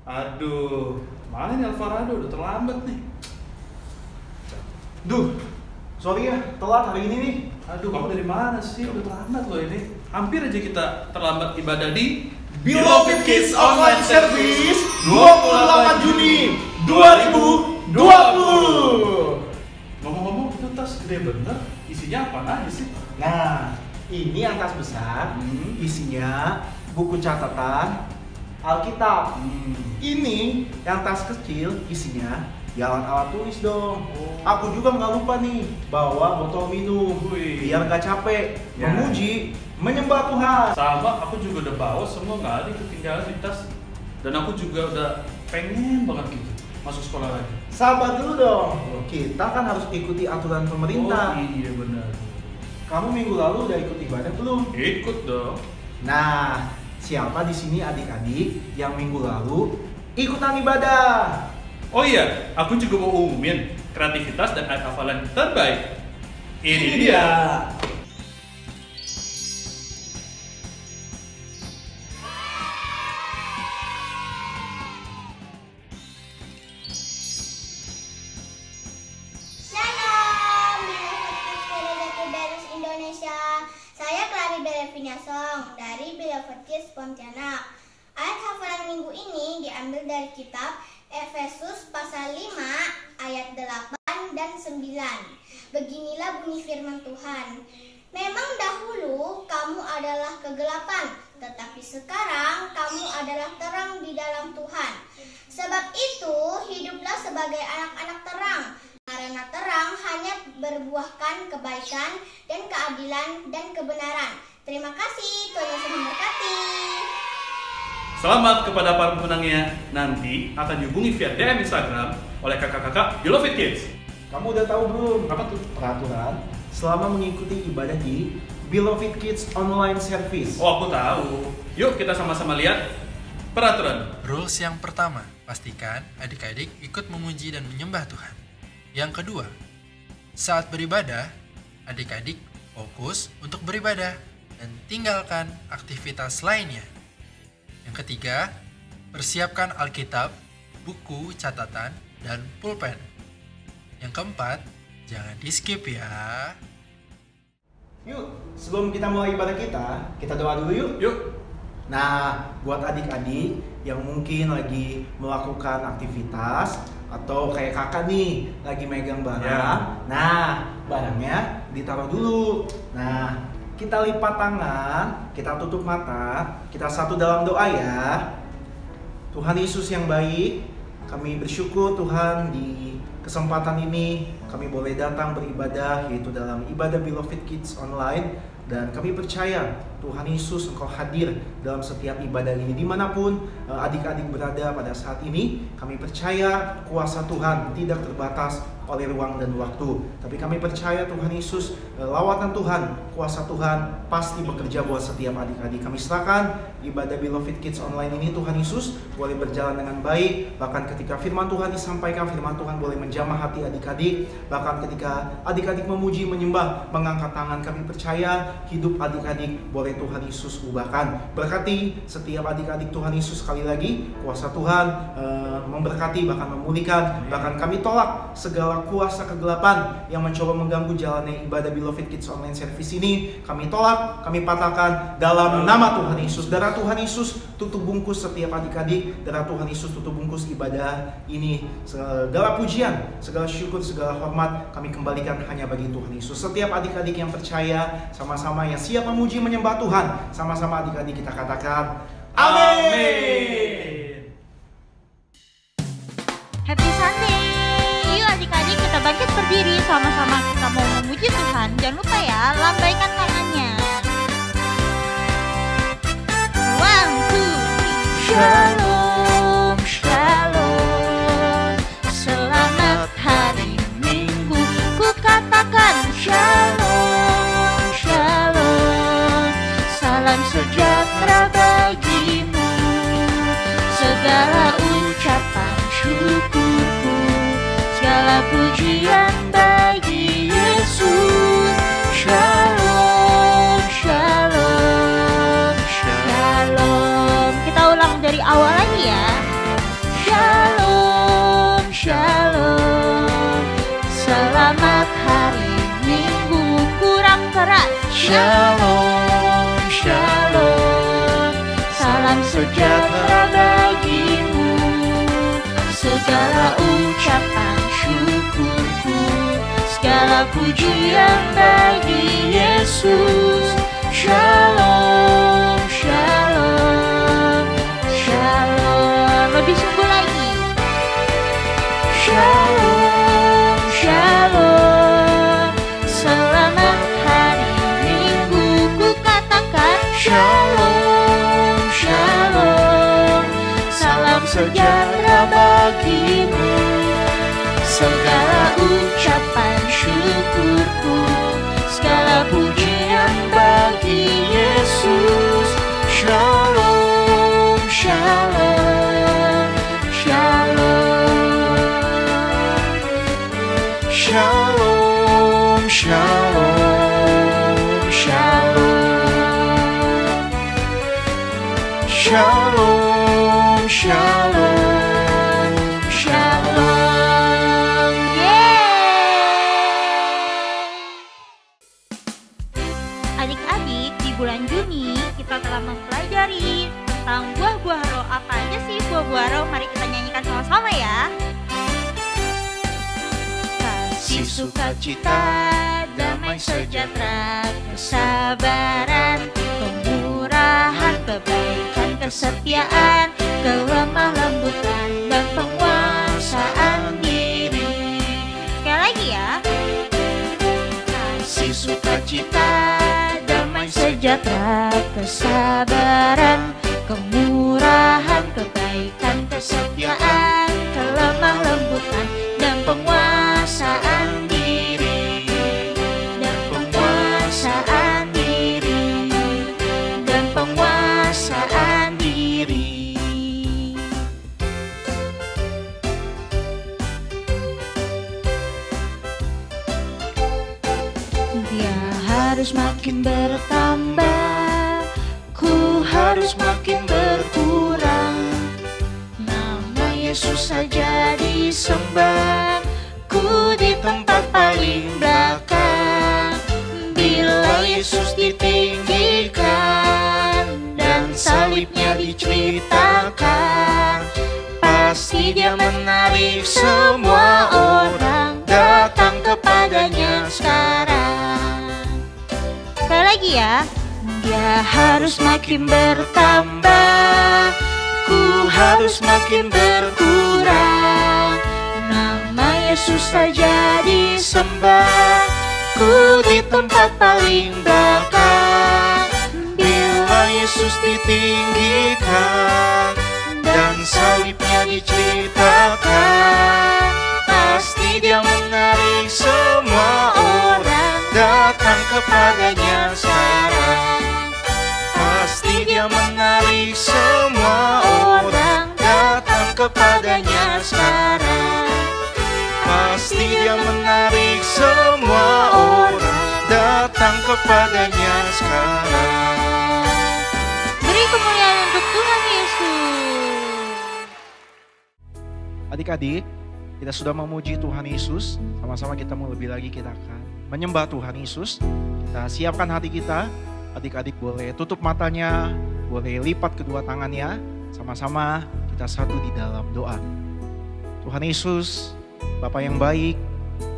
Aduh, mana nih Alvarado? Udah terlambat nih. Duh, sorry ya, telat hari ini nih. Aduh, kamu dari mana sih? Udah terlambat loh ini. Hampir aja kita terlambat ibadah di Beloved Kids Online Service 28 Juni 2020. Ngomong-ngomong, itu tas gede bener. Isinya apa aja sih? Nah, ini yang tas besar, isinya buku catatan, Alkitab. Ini yang tas kecil, isinya ya alat-alat tulis dong. Aku juga nggak lupa nih bawa botol minum, biar nggak capek memuji, menyembah Tuhan. Sama, aku juga udah bawa semua, nggak ada ketinggalan di tas. Dan aku juga udah pengen banget gitu masuk sekolah lagi. Sabar dulu dong, kita kan harus ikuti aturan pemerintah. Oh iya benar. Kamu minggu lalu udah ikut ibadah belum? Ikut dong. Nah, siapa di sini adik-adik yang minggu lalu ikutan ibadah? Oh iya, aku juga mau umumin kreativitas dan ayat hafalan terbaik. Ini dia. Shalom, Beloved Kids Berus Indonesia. Saya Clary Belevina Song dari Beloved Kids Pontianak. Ayat hafalan minggu ini diambil dari kitab Efesus pasal 5 ayat 8 dan 9. Beginilah bunyi firman Tuhan. Memang dahulu kamu adalah kegelapan, tetapi sekarang kamu adalah terang di dalam Tuhan. Sebab itu hiduplah sebagai anak-anak terang, karena terang hanya berbuahkan kebaikan dan keadilan dan kebenaran. Terima kasih, Tuhan Yesus memberkati. Selamat kepada para pemenangnya. Nanti akan dihubungi via DM Instagram oleh kakak-kakak Beloved Kids. Kamu udah tahu belum Apa tuh? peraturan selama mengikuti ibadah di Beloved Kids Online Service? Oh, aku tahu. Yuk kita sama-sama lihat peraturan. Rules yang pertama, pastikan adik-adik ikut memuji dan menyembah Tuhan. Yang kedua, saat beribadah, adik-adik fokus untuk beribadah dan tinggalkan aktivitas lainnya. Yang ketiga, persiapkan Alkitab, buku catatan, dan pulpen. Yang keempat, jangan di-skip ya. Yuk, sebelum kita mulai ibadah kita doa dulu yuk. Yuk. Nah, buat adik-adik yang mungkin lagi melakukan aktivitas atau kayak kakak nih lagi megang barang, nah barangnya ditaruh dulu. Nah, kita lipat tangan, kita tutup mata, kita satu dalam doa ya. Tuhan Yesus yang baik, kami bersyukur Tuhan di kesempatan ini kami boleh datang beribadah, yaitu dalam ibadah Beloved Kids Online. Dan kami percaya Tuhan Yesus Engkau hadir dalam setiap ibadah ini. Dimanapun adik-adik berada pada saat ini, kami percaya kuasa Tuhan tidak terbatas oleh ruang dan waktu. Tapi kami percaya Tuhan Yesus, lawatan Tuhan, kuasa Tuhan pasti bekerja buat setiap adik-adik. Kami serahkan ibadah Beloved Kids Online ini, Tuhan Yesus boleh berjalan dengan baik. Bahkan ketika firman Tuhan disampaikan, firman Tuhan boleh menjamah hati adik-adik. Bahkan ketika adik-adik memuji, menyembah, mengangkat tangan, kami percaya hidup adik-adik boleh Tuhan Yesus ubahkan. Berkati setiap adik-adik Tuhan Yesus. Sekali lagi kuasa Tuhan memberkati, bahkan memulihkan. Bahkan kami tolak segala kuasa kegelapan yang mencoba mengganggu jalannya ibadah Beloved Kids Online Service ini. Kami tolak, kami patahkan dalam nama Tuhan Yesus. Darah Tuhan Yesus tutup bungkus setiap adik-adik. Darah Tuhan Yesus tutup bungkus ibadah ini. Segala pujian, segala syukur, segala hormat kami kembalikan hanya bagi Tuhan Yesus. Setiap adik-adik yang percaya, sama-sama yang siap memuji menyembah Tuhan, sama-sama adik-adik kita katakan amin. Happy Sunday! Yuk adik-adik kita bangkit berdiri, sama-sama kita mau memuji Tuhan. Jangan lupa ya, lambaikan tangannya. 1, 2, 3. Shalom, shalom. Selamat hari Minggu, ku katakan shalom, shalom. Salam sejahtera bagimu, segala ucapan syukurku, segala pujian bagi Yesus. Shalom, shalom, shalom. Kita ulang dari awal lagi ya. Shalom, shalom, salam sejahtera bagimu. Segala ucapan syukurku, segala pujian bagi Yesus. Shalom, shalom, shalom. Lebih sungguh lagi. Shalom, shalom, selamat hari Minggu ku katakan. Shalom, shalom, salam sejahtera bagimu. Segala ucapan syukurku, segala pujian bagi Yesus. Shalom, shalom, shalom, shalom, shalom, shalom, shalom, shalom, shalom. Adik-adik, di bulan Juni kita telah mempelajari tentang buah-buah roh. Apa aja sih buah-buah roh? Mari kita nyanyikan sama-sama ya. Kasih, sukacita, damai sejahtera, kesabaran, kemurahan, kebaikan, kesetiaan, kelemah lembutan, dan penguasaan diri. Sekali lagi ya. Kasih, sukacita, damai sejahtera, kesabaran, kemurahan, kebaikan, kesetiaan, kelemah lembutan, dan penguasaan diri, dan penguasaan diri, dan penguasaan diri. Dia harus makin bertambah, ku harus makin berkurang. Nama Yesus saja disembah, ku di tempat paling belakang. Bila Yesus ditinggikan dan salibnya diceritakan, pasti dia menarik semua orang datang kepadanya sekarang. Sekali lagi ya. Dia harus makin bertambah, ku harus makin berkurang. Nama Yesus saja disembah, ku di tempat paling belakang. Bila Yesus ditinggikan dan salibnya diceritakan, pasti dia menarik semua orang datang kepadanya sekarang. Pasti dia menarik semua orang datang kepadanya sekarang. Pasti dia menarik semua orang datang kepadanya sekarang. Beri kemuliaan untuk Tuhan Yesus. Adik-adik, kita sudah memuji Tuhan Yesus. Sama-sama kita mau lebih lagi, kita akan menyembah Tuhan Yesus. Kita siapkan hati kita. Adik-adik boleh tutup matanya, boleh lipat kedua tangannya. Sama-sama kita satu di dalam doa. Tuhan Yesus, Bapa yang baik,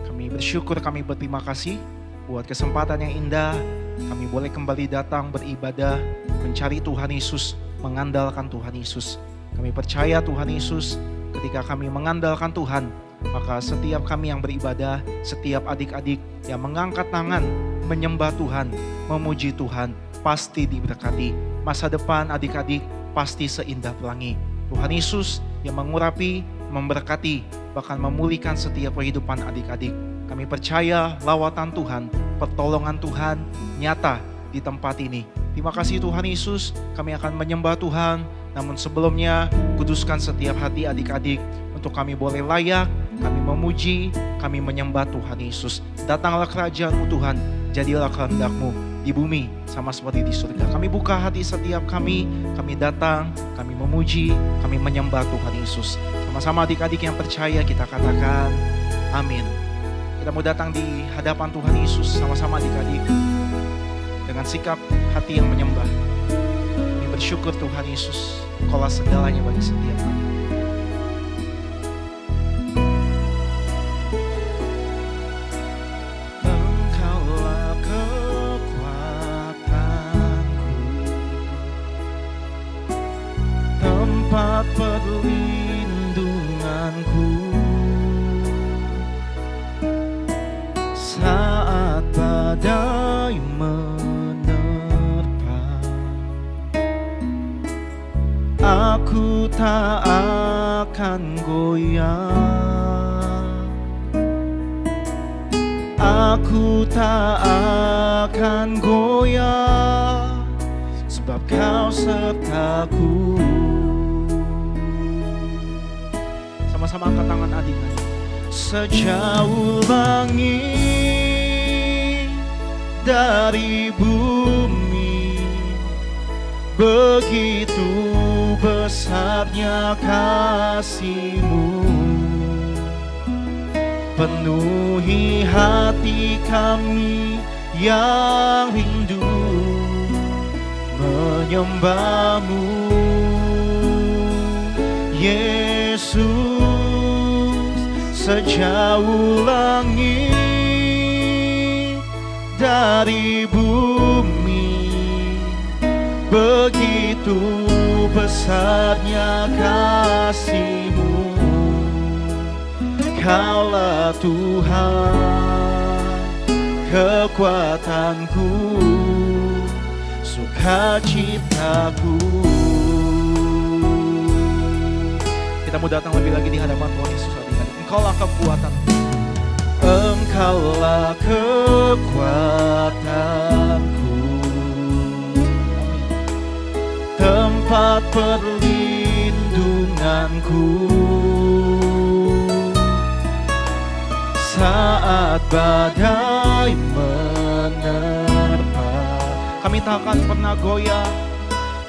kami bersyukur, kami berterima kasih buat kesempatan yang indah. Kami boleh kembali datang beribadah, mencari Tuhan Yesus, mengandalkan Tuhan Yesus. Kami percaya Tuhan Yesus, ketika kami mengandalkan Tuhan, maka setiap kami yang beribadah, setiap adik-adik yang mengangkat tangan, menyembah Tuhan, memuji Tuhan, pasti diberkati. Masa depan adik-adik pasti seindah pelangi. Tuhan Yesus yang mengurapi, memberkati, bahkan memulihkan setiap kehidupan adik-adik. Kami percaya lawatan Tuhan, pertolongan Tuhan nyata di tempat ini. Terima kasih Tuhan Yesus, kami akan menyembah Tuhan. Namun sebelumnya, kuduskan setiap hati adik-adik untuk kami boleh layak, kami memuji, kami menyembah Tuhan Yesus. Datanglah kerajaan-Mu Tuhan, jadilah kehendak-Mu di bumi sama seperti di surga. Kami buka hati setiap kami datang, kami memuji, kami menyembah Tuhan Yesus. Sama-sama adik-adik yang percaya kita katakan amin. Kita mau datang di hadapan Tuhan Yesus sama-sama adik-adik. dengan sikap hati yang menyembah. Kami bersyukur Tuhan Yesus, Engkaulah segalanya bagi setiap kami. Engkaulah kekuatanku, tempat perlindunganku saat badai menerpa. Aku tak akan goyah, aku tak akan goyah, sebab Kau sertaku. Sama-sama angkat tangan adik-adik. Sejauh langit dari bumi, begitu besarnya kasih-Mu, penuhi hati kami yang rindu menyembah-Mu, Yesus. Sejauh langit dari bumi, begitu besarnya kasih-Mu. Kaulah Tuhan, kekuatanku, sukacitaku. Kita mau datang lebih lagi di hadapan Tuhan Yesus. Engkaulah kekuatanku, Engkaulah kekuatanku, tempat perlindunganku saat badai menerpa. Kami tak akan pernah goyah,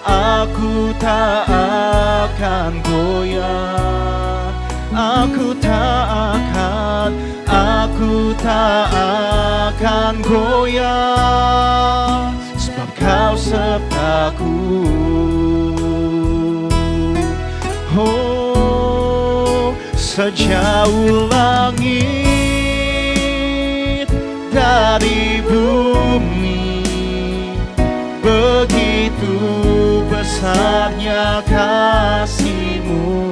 aku tak akan goyah, aku tak akan goyah, sebab Kau sertaku. Oh, sejauh langit dari bumi, begitu besarnya kasih-Mu,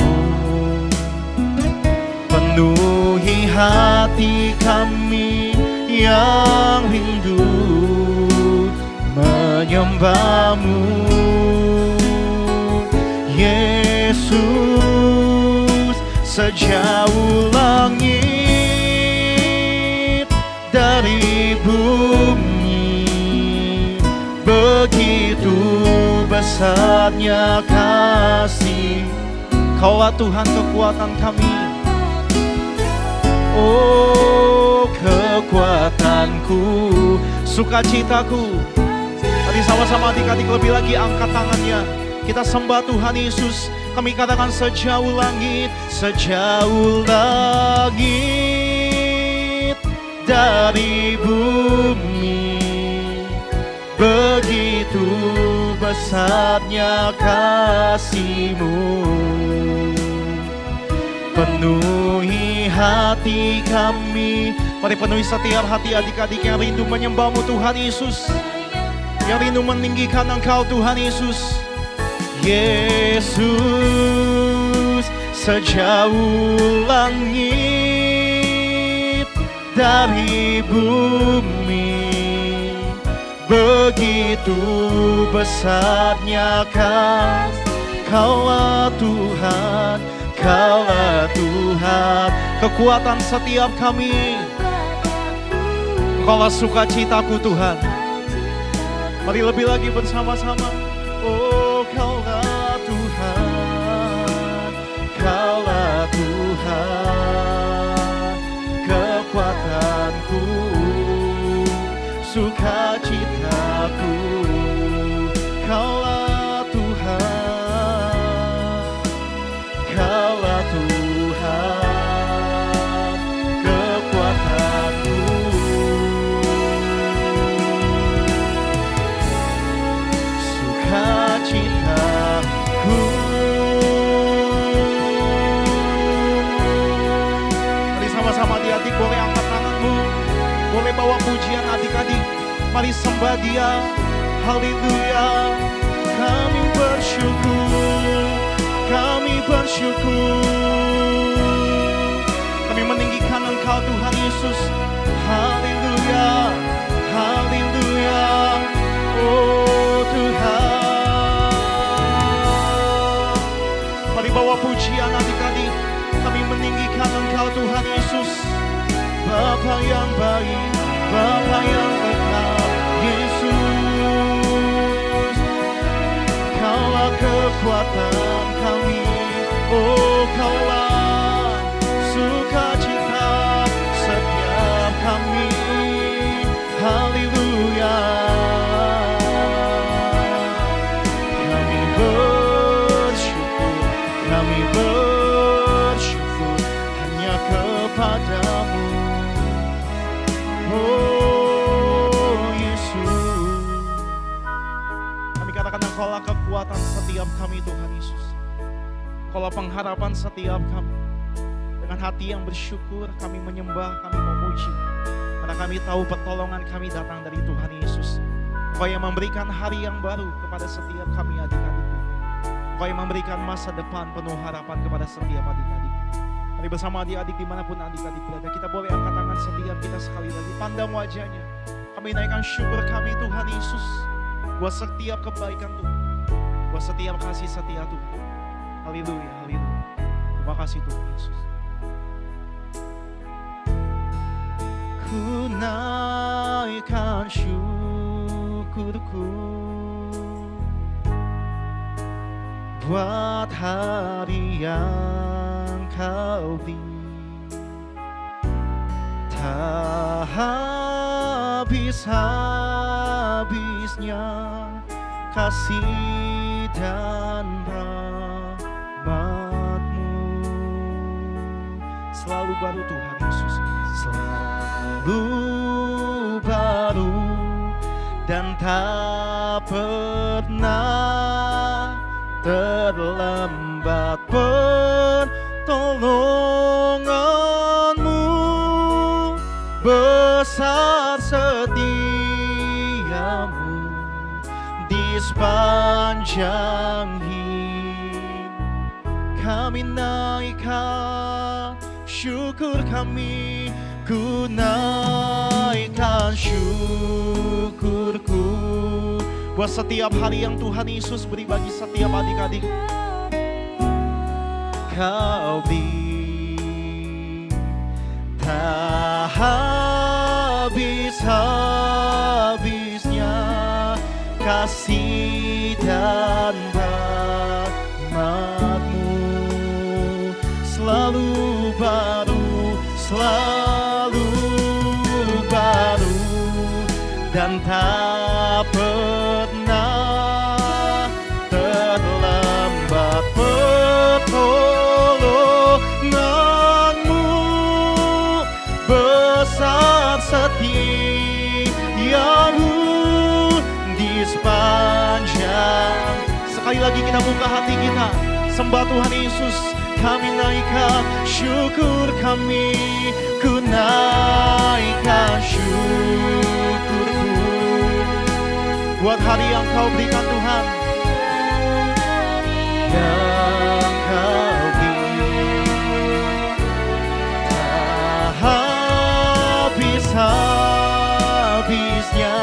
penuhi hati kami yang rindu menyembah-Mu, Yesus. Sejauh langit dari bumi, begitu besarnya kasih. Kaulah Tuhan kekuatan kami, oh kekuatanku, sukacitaku. Mari sama-sama adik-adik lebih lagi angkat tangannya. Kita sembah Tuhan Yesus. Kami katakan sejauh langit dari bumi, begitu besarnya kasih-Mu, penuhi hati kami. Mari penuhi setiap hati adik-adik yang rindu menyembah-Mu Tuhan Yesus, yang rindu meninggikan Engkau Tuhan Yesus. Yesus, sejauh langit dari bumi, begitu besarnya kasih. Kaulah Tuhan, Kaulah Tuhan, kekuatan setiap kami. Kaulah sukacitaku Tuhan. Mari lebih lagi bersama-sama. Oh Kaulah Tuhan, Kaulah Tuhan, kekuatanku, sukacitaku. Kaulah Tuhan, Kaulah Tuhan, kekuatanku. Mari sembah Dia. Haleluya. Kami bersyukur, kami bersyukur. Kami meninggikan Engkau Tuhan Yesus. Haleluya, haleluya. Oh Tuhan, mari bawa pujian adik-adik. Kami meninggikan Engkau Tuhan Yesus. Bapa yang baik, Bapa yang kekal, Yesus. Kaulah kekuatan kami, oh Kaulah sukacita setiap kami. Haleluya. Kami bersyukur, kami bersyukur hanya kepadamu, oh Yesus. Kami katakan Engkaulah kekuatan setiap kami Tuhan Yesus. Engkaulah pengharapan setiap kami. Dengan hati yang bersyukur kami menyembah, kami memuji. Karena kami tahu pertolongan kami datang dari Tuhan Yesus. Engkau yang memberikan hari yang baru kepada setiap kami adik-adik. Engkau yang memberikan masa depan penuh harapan kepada setiap adik-adik. Mari bersama adik-adik dimanapun adik-adik berada, kita boleh angkat tangan setiap kita sekali lagi. Pandang wajahnya. Kami naikkan syukur kami Tuhan Yesus. Buat setiap kebaikan Tuhan. Buat setiap kasih setia Tuhan. Haleluya, haleluya. Terima kasih Tuhan Yesus. Ku naikkan syukurku buat hari yang Kau beri. Tak habis-habisnya kasih dan rahmat-Mu. Selalu baru Tuhan Yesus, selalu baru dan tak pernah terlambat pertolongan-Mu. Besar setiamu di sepanjang hidup. Kami naikkan syukur kami, ku naikkan syukurku buat setiap hari yang Tuhan Yesus beri bagi setiap adik-adik. Kau beri tak habis-habisnya kasih dan rahmat-Mu. Selalu baru, selalu baru dan tak pernah terlambat pertolongan-Mu. Besar setiamu di sepanjang. Sekali lagi kita buka hati kita, sembah Tuhan Yesus. Kami naikkan syukur kami, ku naikkan syukurku buat hari yang Kau berikan Tuhan, yang Kau beri. Tak habis-habisnya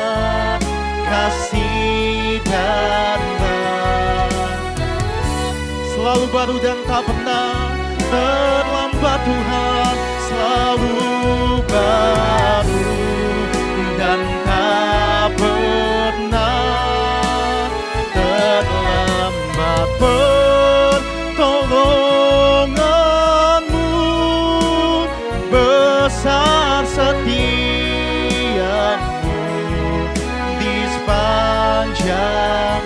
kasih dan selalu baru dan tak pernah terlambat Tuhan. Selalu baru dan tak pernah terlambat pertolongan-Mu. Besar setiamu di sepanjang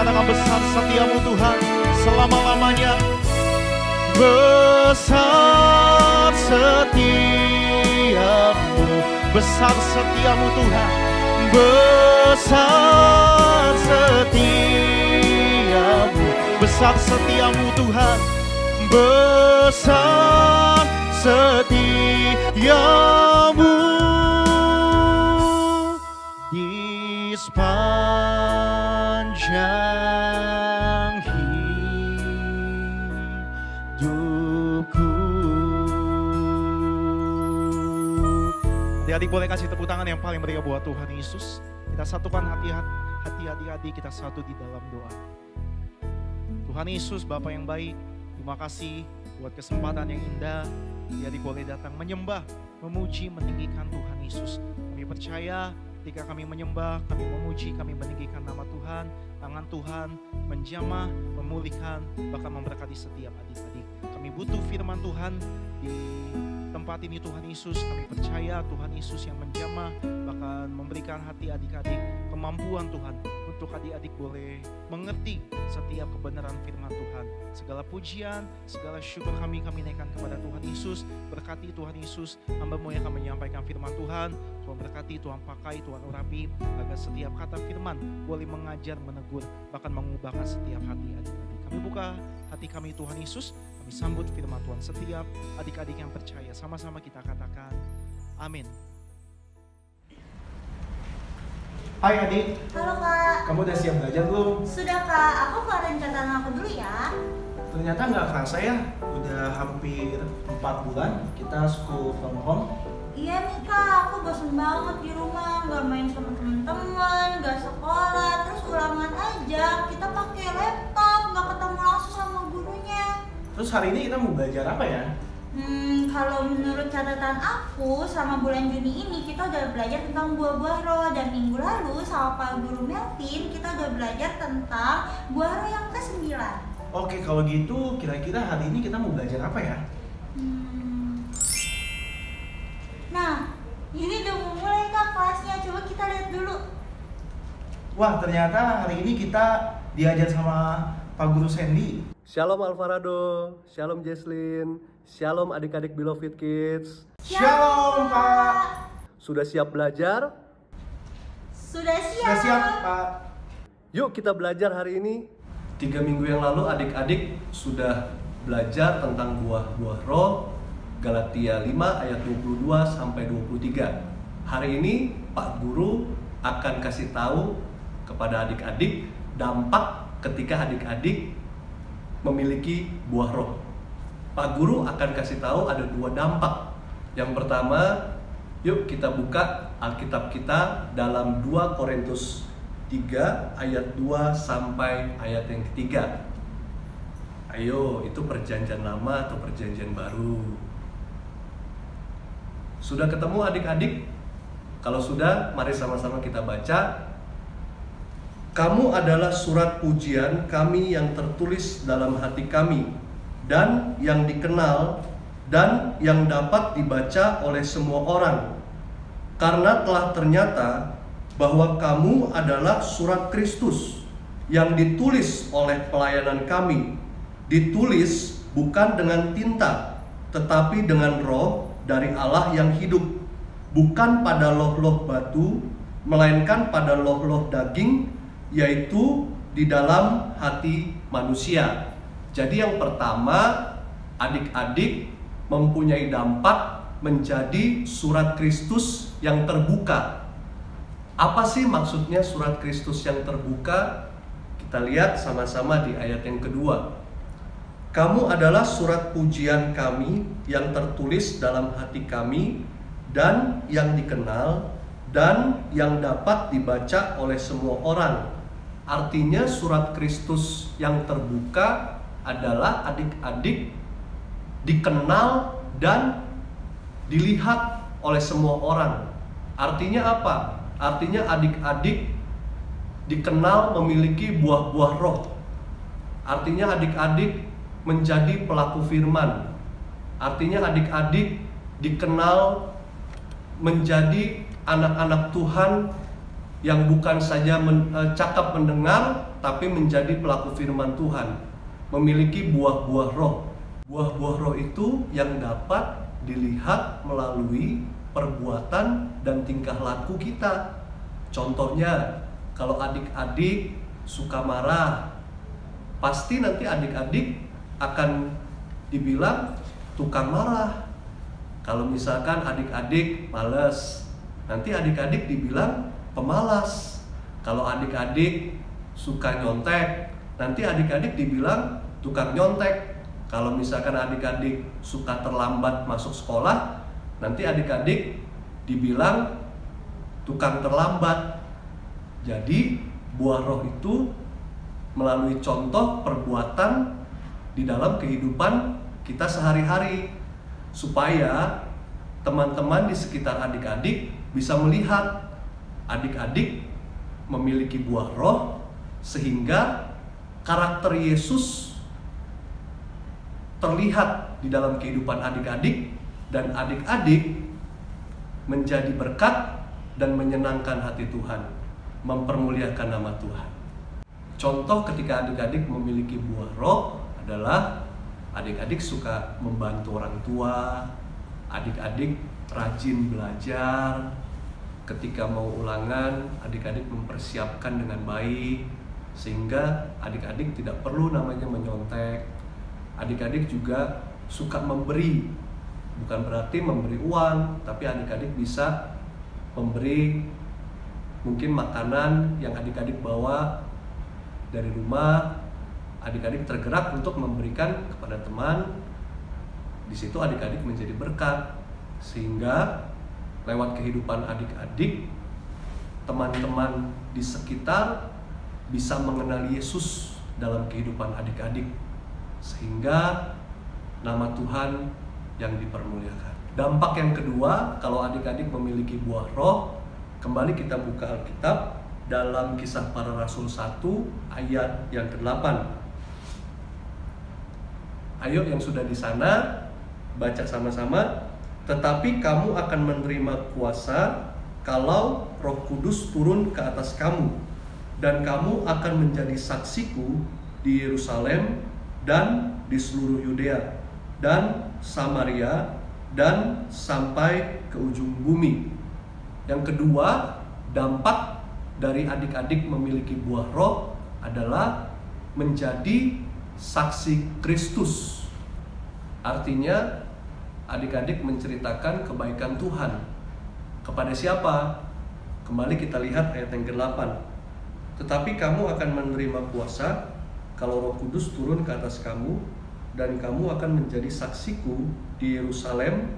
katakan besar setiamu Tuhan selama-lamanya. Besar setiamu, besar setiamu Tuhan. Besar setiamu, besar setiamu Tuhan. Besar setiamu, sepanjang hidupku. Adik-adik boleh kasih tepuk tangan yang paling meriah buat Tuhan Yesus. Kita satukan hati adik-adik kita satu di dalam doa. Tuhan Yesus, Bapa yang baik, terima kasih buat kesempatan yang indah. Adik-adik boleh datang menyembah, memuji, meninggikan Tuhan Yesus. Kami percaya ketika kami menyembah, kami memuji, kami meninggikan nama Tuhan, tangan Tuhan menjamah, memulihkan, bahkan memberkati setiap adik-adik. Kami butuh firman Tuhan di tempat ini Tuhan Yesus. Kami percaya Tuhan Yesus yang menjamah, bahkan memberikan hati adik-adik kemampuan Tuhan untuk adik-adik boleh mengerti setiap kebenaran firman Tuhan. Segala pujian, segala syukur kami naikkan kepada Tuhan Yesus. Berkati Tuhan Yesus, hamba-Mu yang akan menyampaikan firman Tuhan. Tuhan berkati, Tuhan pakai, Tuhan urapi, agar setiap kata firman boleh mengajar, menegur, bahkan mengubahkan setiap hati adik-adik. Kami buka hati kami Tuhan Yesus, kami sambut firman Tuhan. Setiap adik-adik yang percaya, sama-sama kita katakan amin. Hai adik, Halo kak. kamu udah siap belajar belum? Sudah kak, aku keluarin catatan aku dulu ya. Ternyata nggak kerasa ya, udah hampir 4 bulan kita school from home. Iya nih kak, aku bosan banget di rumah, nggak main sama teman-teman, nggak sekolah, terus ulangan aja. Kita pakai laptop, nggak ketemu langsung sama gurunya. Terus hari ini kita mau belajar apa ya? Kalau menurut catatan aku, selama bulan Juni ini kita udah belajar tentang buah-buah roh. Dan minggu lalu sama Pak Guru Melvin, kita udah belajar tentang buah roh yang ke-9. Oke, kalau gitu kira-kira hari ini kita mau belajar apa ya? Nah, ini udah mau mulai kak kelasnya, coba kita lihat dulu. Wah, ternyata hari ini kita diajar sama Pak Guru Sandy. Shalom Alvarado, Shalom Jesslyn, Shalom adik-adik Beloved Kids. Shalom Pak. Sudah siap belajar? Sudah siap. Sudah siap Pak. Yuk kita belajar hari ini. 3 minggu yang lalu adik-adik sudah belajar tentang buah-buah roh, Galatia 5 ayat 22 sampai 23. Hari ini Pak Guru akan kasih tahu kepada adik-adik dampak ketika adik-adik memiliki buah roh. Pak Guru akan kasih tahu ada 2 dampak. Yang pertama, yuk kita buka Alkitab kita dalam 2 Korintus 3 ayat 2 sampai ayat yang ketiga. Ayo, itu perjanjian lama atau perjanjian baru? Sudah ketemu adik-adik? Kalau sudah, mari sama-sama kita baca. Kamu adalah surat pujian kami yang tertulis dalam hati kami, dan yang dikenal, dan yang dapat dibaca oleh semua orang. Karena telah ternyata bahwa kamu adalah surat Kristus yang ditulis oleh pelayanan kami. Ditulis bukan dengan tinta, tetapi dengan roh dari Allah yang hidup. Bukan pada loh-loh batu, melainkan pada loh-loh daging, yaitu di dalam hati manusia. Jadi yang pertama, adik-adik mempunyai dampak menjadi surat Kristus yang terbuka. Apa sih maksudnya surat Kristus yang terbuka? Kita lihat sama-sama di ayat yang kedua. Kamu adalah surat pujian kami yang tertulis dalam hati kami, dan yang dikenal, dan yang dapat dibaca oleh semua orang. Artinya surat Kristus yang terbuka adalah adik-adik dikenal dan dilihat oleh semua orang. Artinya apa? Artinya adik-adik dikenal memiliki buah-buah roh. Artinya adik-adik menjadi pelaku firman. Artinya adik-adik dikenal menjadi anak-anak Tuhan yang bukan saja cakap mendengar, tapi menjadi pelaku firman Tuhan, memiliki buah-buah roh. Buah-buah roh itu yang dapat dilihat melalui perbuatan dan tingkah laku kita. Contohnya, kalau adik-adik suka marah, pasti nanti adik-adik akan dibilang tukang marah. Kalau misalkan adik-adik malas, nanti adik-adik dibilang pemalas. Kalau adik-adik suka nyontek, nanti adik-adik dibilang tukang nyontek. Kalau misalkan adik-adik suka terlambat masuk sekolah, nanti adik-adik dibilang tukang terlambat. Jadi buah roh itu melalui contoh perbuatan di dalam kehidupan kita sehari-hari, supaya teman-teman di sekitar adik-adik bisa melihat adik-adik memiliki buah roh, sehingga karakter Yesus terlihat di dalam kehidupan adik-adik, dan adik-adik menjadi berkat dan menyenangkan hati Tuhan, mempermuliakan nama Tuhan. Contoh ketika adik-adik memiliki buah roh adalah adik-adik suka membantu orang tua, adik-adik rajin belajar, ketika mau ulangan adik-adik mempersiapkan dengan baik, sehingga adik-adik tidak perlu namanya menyontek. Adik-adik juga suka memberi, bukan berarti memberi uang, tapi adik-adik bisa memberi mungkin makanan yang adik-adik bawa dari rumah. Adik-adik tergerak untuk memberikan kepada teman. Di situ adik-adik menjadi berkat, sehingga lewat kehidupan adik-adik, teman-teman di sekitar bisa mengenal Yesus dalam kehidupan adik-adik, sehingga nama Tuhan yang dipermuliakan. Dampak yang kedua, kalau adik-adik memiliki buah roh, kembali kita buka Alkitab dalam Kisah Para Rasul 1 ayat yang ke-8. Ayo yang sudah di sana baca sama-sama. Tetapi kamu akan menerima kuasa kalau Roh Kudus turun ke atas kamu, dan kamu akan menjadi saksiku di Yerusalem dan di seluruh Yudea dan Samaria dan sampai ke ujung bumi. Yang kedua, dampak dari adik-adik memiliki buah roh adalah menjadi saksi Kristus. Artinya adik-adik menceritakan kebaikan Tuhan. Kepada siapa? Kembali kita lihat ayat yang ke-8. Tetapi kamu akan menerima kuasa kalau Roh Kudus turun ke atas kamu, dan kamu akan menjadi saksiku di Yerusalem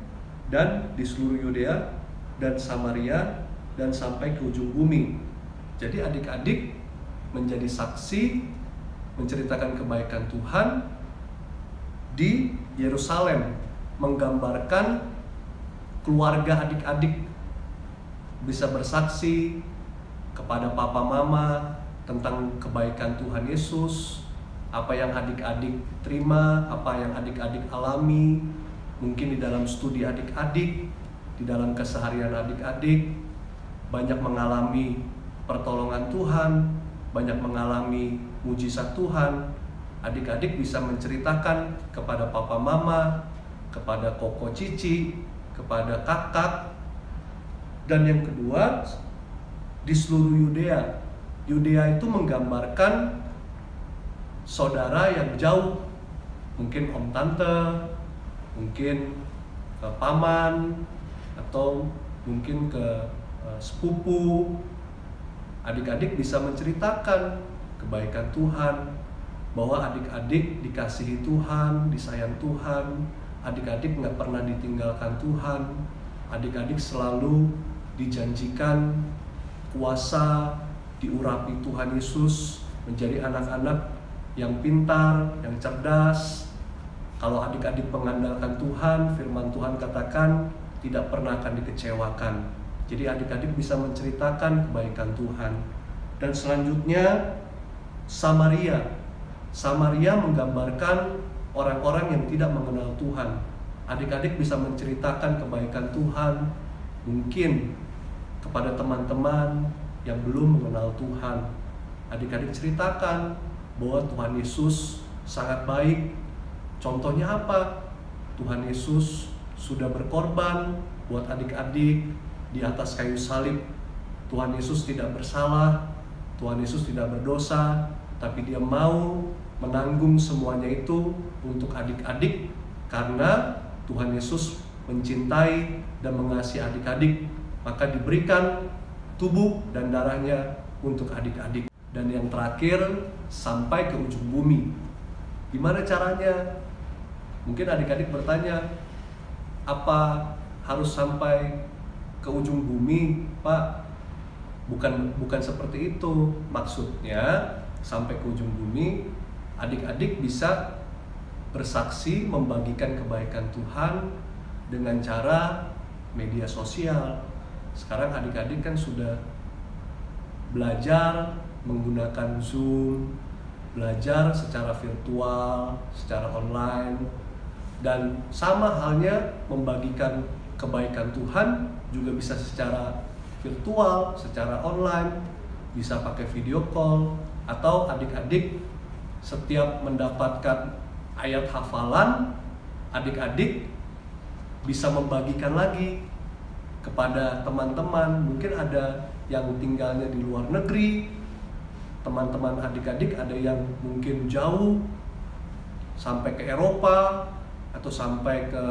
dan di seluruh Yudea dan Samaria dan sampai ke ujung bumi. Jadi adik-adik menjadi saksi, menceritakan kebaikan Tuhan di Yerusalem, menggambarkan keluarga adik-adik bisa bersaksi kepada papa mama tentang kebaikan Tuhan Yesus, apa yang adik-adik terima, apa yang adik-adik alami, mungkin di dalam studi adik-adik, di dalam keseharian adik-adik, banyak mengalami pertolongan Tuhan, banyak mengalami mujizat Tuhan. Adik-adik bisa menceritakan kepada papa mama, kepada koko cici, kepada kakak. Dan yang kedua, di seluruh Yudea. Yudea itu menggambarkan saudara yang jauh, mungkin om tante, mungkin ke paman, atau mungkin ke sepupu. Adik-adik bisa menceritakan kebaikan Tuhan, bahwa adik-adik dikasihi Tuhan, disayang Tuhan, adik-adik nggak pernah ditinggalkan Tuhan, adik-adik selalu dijanjikan kuasa, diurapi Tuhan Yesus, menjadi anak-anak yang pintar, yang cerdas. Kalau adik-adik mengandalkan Tuhan, firman Tuhan katakan tidak pernah akan dikecewakan. Jadi adik-adik bisa menceritakan kebaikan Tuhan. Dan selanjutnya Samaria. Samaria menggambarkan orang-orang yang tidak mengenal Tuhan. Adik-adik bisa menceritakan kebaikan Tuhan, mungkin kepada teman-teman yang belum mengenal Tuhan. Adik-adik ceritakan bahwa Tuhan Yesus sangat baik. Contohnya apa? Tuhan Yesus sudah berkorban buat adik-adik di atas kayu salib. Tuhan Yesus tidak bersalah, Tuhan Yesus tidak berdosa, tapi Dia mau menanggung semuanya itu untuk adik-adik, karena Tuhan Yesus mencintai dan mengasihi adik-adik, maka diberikan tubuh dan darahnya untuk adik-adik. Dan yang terakhir, sampai ke ujung bumi. Gimana caranya? Mungkin adik-adik bertanya, apa harus sampai ke ujung bumi, Pak? Bukan seperti itu. Maksudnya, sampai ke ujung bumi, adik-adik bisa bersaksi membagikan kebaikan Tuhan dengan cara media sosial. Sekarang adik-adik kan sudah belajar menggunakan Zoom, belajar secara virtual, secara online, dan sama halnya membagikan kebaikan Tuhan juga bisa secara virtual, secara online, bisa pakai video call, atau adik-adik setiap mendapatkan ayat hafalan, adik-adik bisa membagikan lagi kepada teman-teman. Mungkin ada yang tinggalnya di luar negeri, teman-teman adik-adik ada yang mungkin jauh sampai ke Eropa atau sampai ke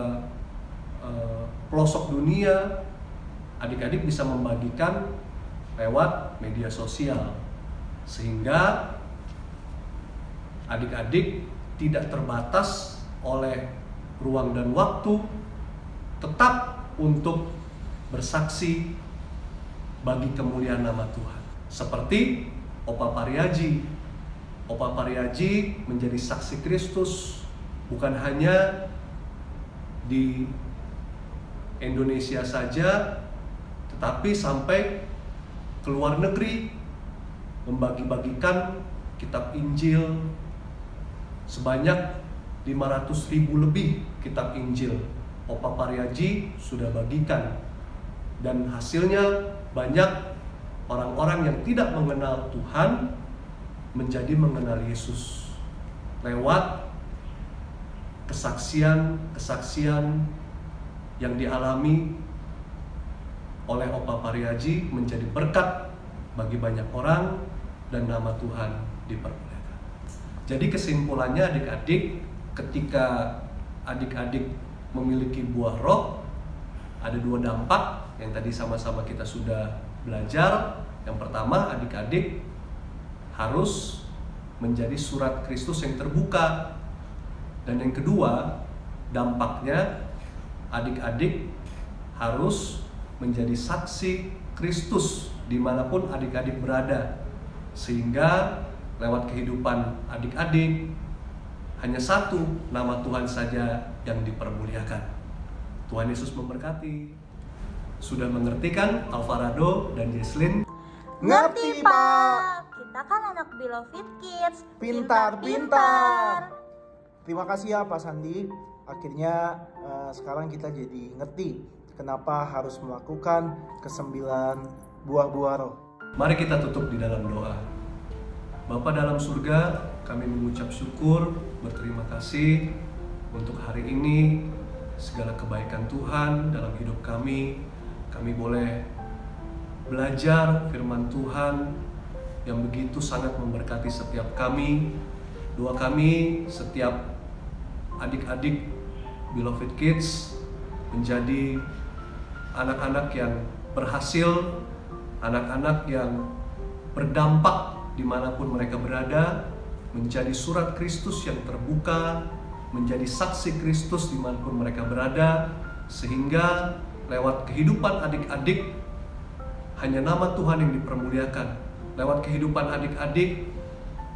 pelosok dunia. Adik-adik bisa membagikan lewat media sosial, sehingga adik-adik tidak terbatas oleh ruang dan waktu, tetap untuk bersaksi bagi kemuliaan nama Tuhan. Seperti Opa Pariaji. Opa Pariaji menjadi saksi Kristus bukan hanya di Indonesia saja, tetapi sampai ke luar negeri, membagi-bagikan kitab Injil sebanyak 500.000 lebih kitab Injil. Opa Pariaji sudah bagikan, dan hasilnya banyak orang-orang yang tidak mengenal Tuhan menjadi mengenal Yesus lewat kesaksian-kesaksian yang dialami oleh Opa Pariaji, menjadi berkat bagi banyak orang dan nama Tuhan dipermuliakan. Jadi kesimpulannya adik-adik, ketika adik-adik memiliki buah roh, ada dua dampak yang tadi sama-sama kita sudah belajar. Yang pertama, adik-adik harus menjadi surat Kristus yang terbuka. Dan yang kedua, dampaknya adik-adik harus menjadi saksi Kristus dimanapun adik-adik berada, sehingga lewat kehidupan adik-adik hanya satu nama Tuhan saja yang dipermuliakan. Tuhan Yesus memberkati. Sudah mengerti kan Alvarado dan Jesslyn? Ngerti, Pak. Kita kan anak Beloved Kids. Pintar-pintar. Terima kasih ya Pak Sandi. Akhirnya sekarang kita jadi ngerti kenapa harus melakukan ke-9 buah-buah roh. Mari kita tutup di dalam doa. Bapa dalam surga, kami mengucap syukur, berterima kasih untuk hari ini, segala kebaikan Tuhan dalam hidup kami. Kami boleh belajar firman Tuhan yang begitu sangat memberkati setiap kami. Doa kami, setiap adik-adik Beloved Kids menjadi anak-anak yang berhasil, anak-anak yang berdampak dimanapun mereka berada, menjadi surat Kristus yang terbuka, menjadi saksi Kristus dimanapun mereka berada, sehingga lewat kehidupan adik-adik hanya nama Tuhan yang dipermuliakan. Lewat kehidupan adik-adik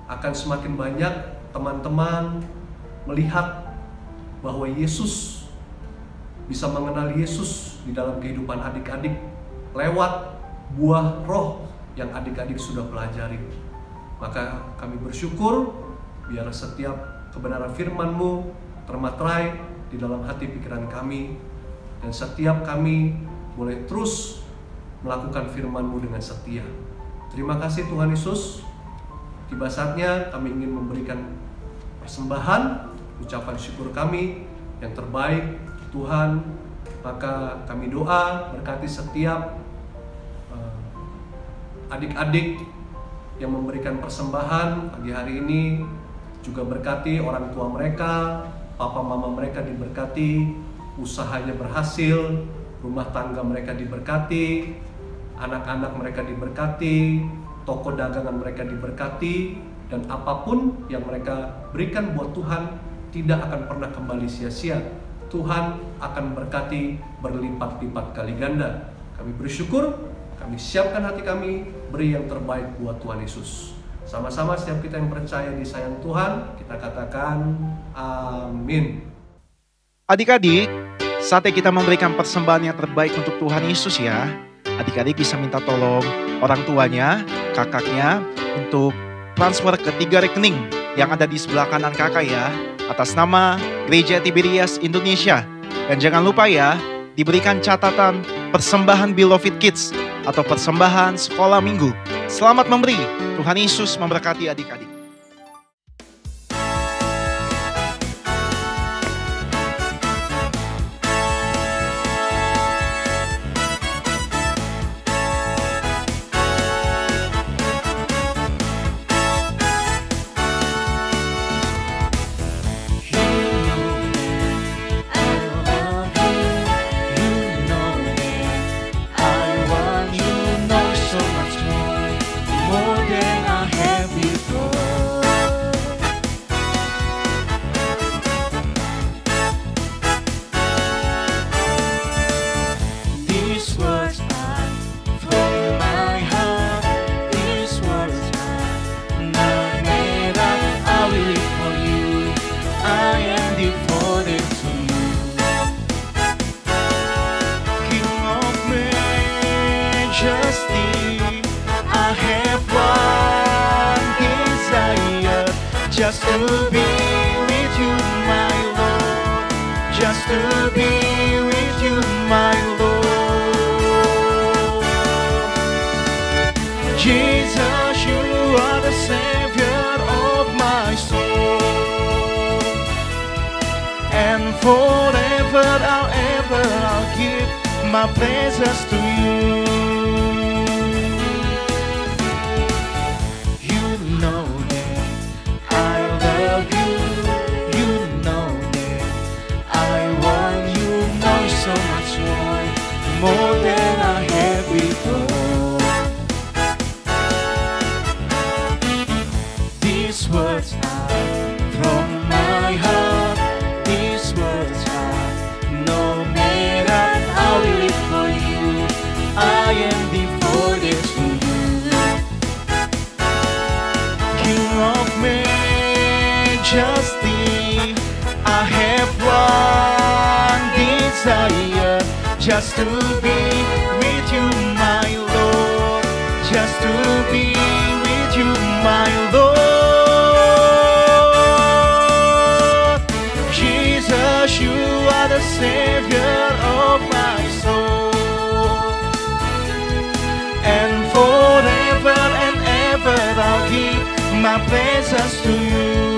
akan semakin banyak teman-teman melihat bahwa Yesus, bisa mengenal Yesus di dalam kehidupan adik-adik lewat buah roh yang adik-adik sudah pelajari. Maka kami bersyukur biar setiap kebenaran firman-Mu termaterai di dalam hati pikiran kami, dan setiap kami boleh terus melakukan firman-Mu dengan setia. Terima kasih Tuhan Yesus. Tiba saatnya kami ingin memberikan persembahan, ucapan syukur kami yang terbaik Tuhan. Maka kami doa berkati setiap adik-adik yang memberikan persembahan pagi hari ini, juga berkati orang tua mereka, papa mama mereka diberkati, usahanya berhasil, rumah tangga mereka diberkati, anak-anak mereka diberkati, toko dagangan mereka diberkati, dan apapun yang mereka berikan buat Tuhan tidak akan pernah kembali sia-sia. Tuhan akan berkati berlipat-lipat kali ganda. Kami bersyukur, kami siapkan hati kami, beri yang terbaik buat Tuhan Yesus. Sama-sama setiap kita yang percaya di sayang Tuhan, kita katakan amin. Adik-adik, saatnya kita memberikan persembahan yang terbaik untuk Tuhan Yesus ya. Adik-adik bisa minta tolong orang tuanya, kakaknya untuk transfer ke 3 rekening yang ada di sebelah kanan kakak ya, atas nama Gereja Tiberias Indonesia. Dan jangan lupa ya, diberikan catatan persembahan Beloved Kids atau persembahan sekolah minggu. Selamat memberi, Tuhan Yesus memberkati adik-adik. Just to be with you, my Lord. Just to be with you, my Lord. Jesus, you are the Savior of my soul. And forever I'll give my praises to you. More than I had before. These words are from my heart. These words are, no matter how we live for you, I am devoted to you. King of majesty, I have one desire. Just to be with you, my Lord. Just to be with you, my Lord. Jesus, you are the Savior of my soul. And forever and ever I'll give my praises to you.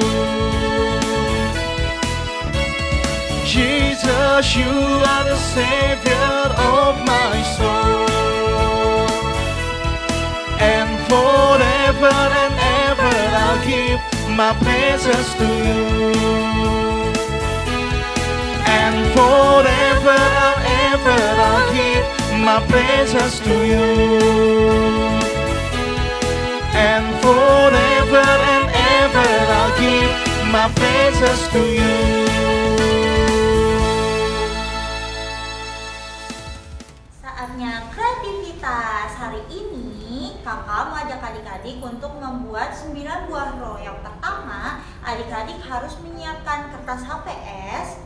Jesus, you are the Savior of my soul. And forever and ever I'll give my praises to you. And forever and ever I'll give my praises to you. And forever and ever I'll give my praises to you. Kreativitas. Hari ini kakak mau ajak adik-adik untuk membuat 9 buah roh. Yang pertama, adik-adik harus menyiapkan kertas HPS.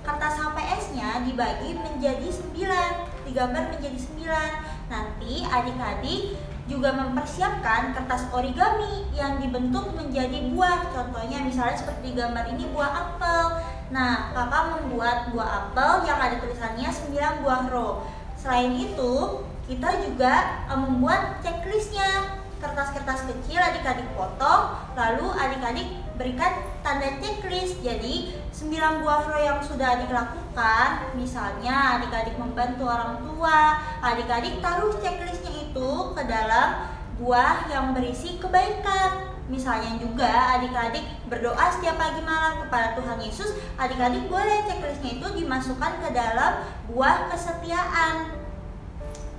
Kertas HPS-nya dibagi menjadi 9, digambar menjadi 9. Nanti adik-adik juga mempersiapkan kertas origami yang dibentuk menjadi buah. Contohnya misalnya seperti gambar ini buah apel. Nah, kakak membuat buah apel yang ada tulisannya 9 buah roh. Selain itu, kita juga membuat checklistnya. Kertas-kertas kecil adik-adik potong, lalu adik-adik berikan tanda checklist. Jadi 9 buah roh yang sudah adik lakukan, misalnya adik-adik membantu orang tua, adik-adik taruh checklistnya itu ke dalam buah yang berisi kebaikan. Misalnya juga adik-adik berdoa setiap pagi malam kepada Tuhan Yesus, adik-adik boleh checklistnya itu dimasukkan ke dalam buah kesetiaan.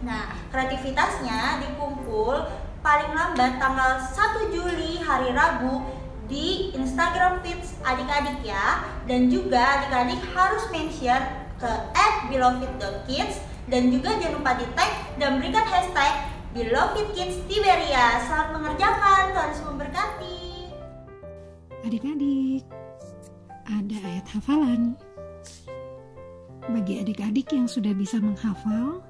Nah, kreativitasnya dikumpul paling lambat tanggal 1 Juli hari Rabu di Instagram feeds adik-adik ya. Dan juga adik-adik harus mention ke @beloved.kids dan juga jangan lupa di tag dan berikan hashtag #BelovedKidsTiberias. Selamat mengerjakan, Tuhan Yesus memberkati. Adik-adik, ada ayat hafalan. Bagi adik-adik yang sudah bisa menghafal,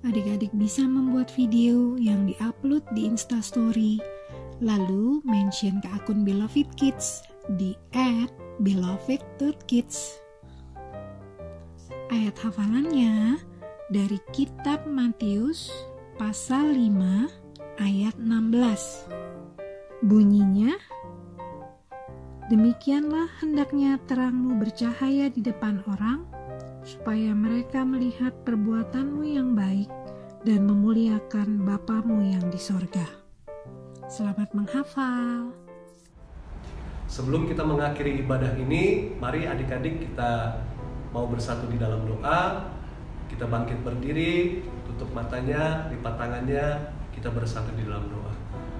adik-adik bisa membuat video yang diupload di Instastory, lalu mention ke akun Beloved Kids di @beloved.kids. Ayat hafalannya dari kitab Matius pasal 5 ayat 16. Bunyinya, demikianlah hendaknya terangmu bercahaya di depan orang, supaya mereka melihat perbuatanmu yang baik dan memuliakan Bapamu yang di sorga. Selamat menghafal. Sebelum kita mengakhiri ibadah ini, mari adik-adik kita mau bersatu di dalam doa. Kita bangkit berdiri, tutup matanya, lipat tangannya, kita bersatu di dalam doa.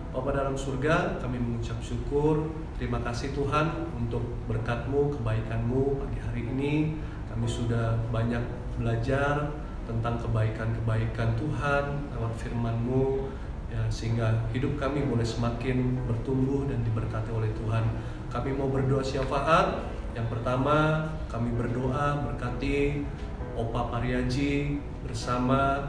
Bapa dalam surga, kami mengucap syukur, terima kasih Tuhan untuk berkat-Mu, kebaikan-Mu pagi hari ini. Kami sudah banyak belajar tentang kebaikan-kebaikan Tuhan lewat firman-Mu, ya, sehingga hidup kami boleh semakin bertumbuh dan diberkati oleh Tuhan. Kami mau berdoa syafaat. Yang pertama, kami berdoa berkati Opa Pariaji bersama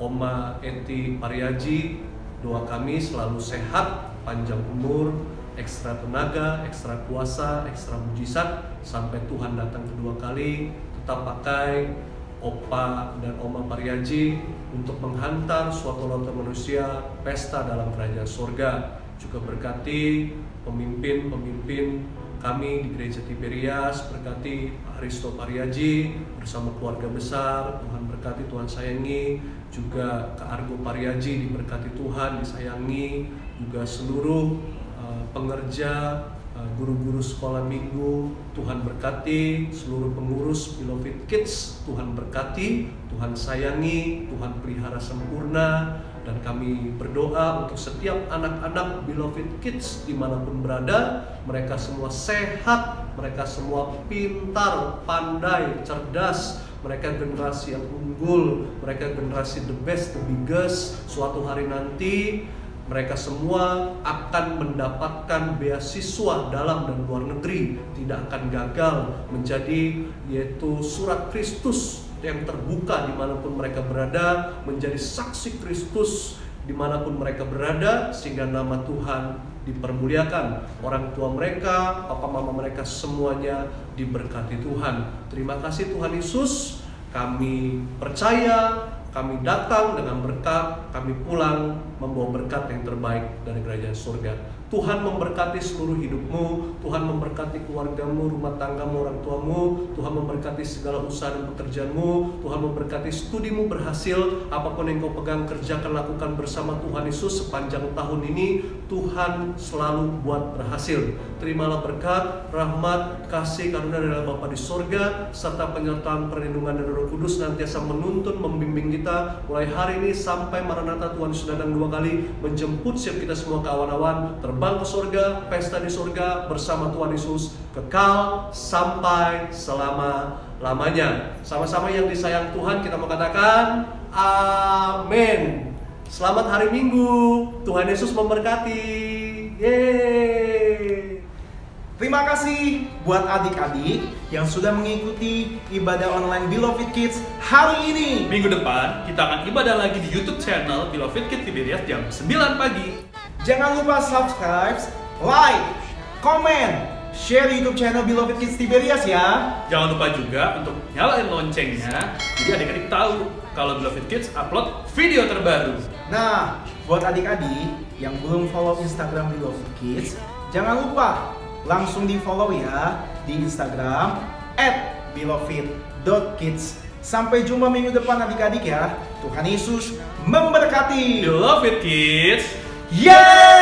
Oma Eti Pariaji. Doa kami selalu sehat, panjang umur, ekstra tenaga, ekstra kuasa, ekstra mujizat sampai Tuhan datang kedua kali. Tetap pakai Opa dan Oma Pariaji untuk menghantar suatu lautan manusia pesta dalam kerajaan surga. Juga berkati pemimpin-pemimpin kami di Gereja Tiberias, berkati Pak Risto Pariaji bersama keluarga besar. Tuhan berkati, Tuhan sayangi. Juga Kak Argo Pariaji diberkati Tuhan, disayangi. Juga seluruh pengerja, guru-guru sekolah minggu, Tuhan berkati. Seluruh pengurus Beloved Kids, Tuhan berkati, Tuhan sayangi, Tuhan pelihara sempurna. Dan kami berdoa untuk setiap anak-anak Beloved Kids dimanapun berada, mereka semua sehat, mereka semua pintar, pandai, cerdas, mereka generasi yang unggul, mereka generasi the best, the biggest. Suatu hari nanti mereka semua akan mendapatkan beasiswa dalam dan luar negeri, tidak akan gagal menjadi yaitu surat Kristus yang terbuka dimanapun mereka berada, menjadi saksi Kristus dimanapun mereka berada, sehingga nama Tuhan dipermuliakan. Orang tua mereka, papa mama mereka semuanya diberkati Tuhan. Terima kasih Tuhan Yesus. Kami percaya, kami datang dengan berkat, kami pulang membawa berkat yang terbaik dari kerajaan surga. Tuhan memberkati seluruh hidupmu, Tuhan memberkati keluargamu, rumah tanggamu, orang tuamu, Tuhan memberkati segala usaha dan pekerjaanmu, Tuhan memberkati studimu berhasil, apapun yang kau pegang, kerjakan, lakukan bersama Tuhan Yesus sepanjang tahun ini, Tuhan selalu buat berhasil. Terimalah berkat, rahmat, kasih, karunia dari Bapa di sorga, serta penyertaan perlindungan dari Roh Kudus nantiasa menuntun, membimbing kita, mulai hari ini sampai Maranatha Tuhan Yesus datang dua kali, menjemput siap kita semua ke awan-awan, terbang ke surga, pesta di surga bersama Tuhan Yesus, kekal sampai selama-lamanya. Sama-sama yang disayang Tuhan, kita mau katakan amin. Selamat hari Minggu, Tuhan Yesus memberkati. Yeay. Terima kasih buat adik-adik yang sudah mengikuti ibadah online Beloved Kids hari ini. Minggu depan kita akan ibadah lagi di YouTube channel Beloved Kids Tiberias jam 9 pagi. Jangan lupa subscribe, like, komen, share YouTube channel Beloved Kids Tiberias ya. Jangan lupa juga untuk nyalain loncengnya, jadi adik-adik tahu kalau Beloved Kids upload video terbaru. Nah, buat adik-adik yang belum follow Instagram Beloved Kids, jangan lupa langsung di follow ya di Instagram @beloved.kids. Sampai jumpa minggu depan adik-adik ya. Tuhan Yesus memberkati. Beloved Kids, yeay!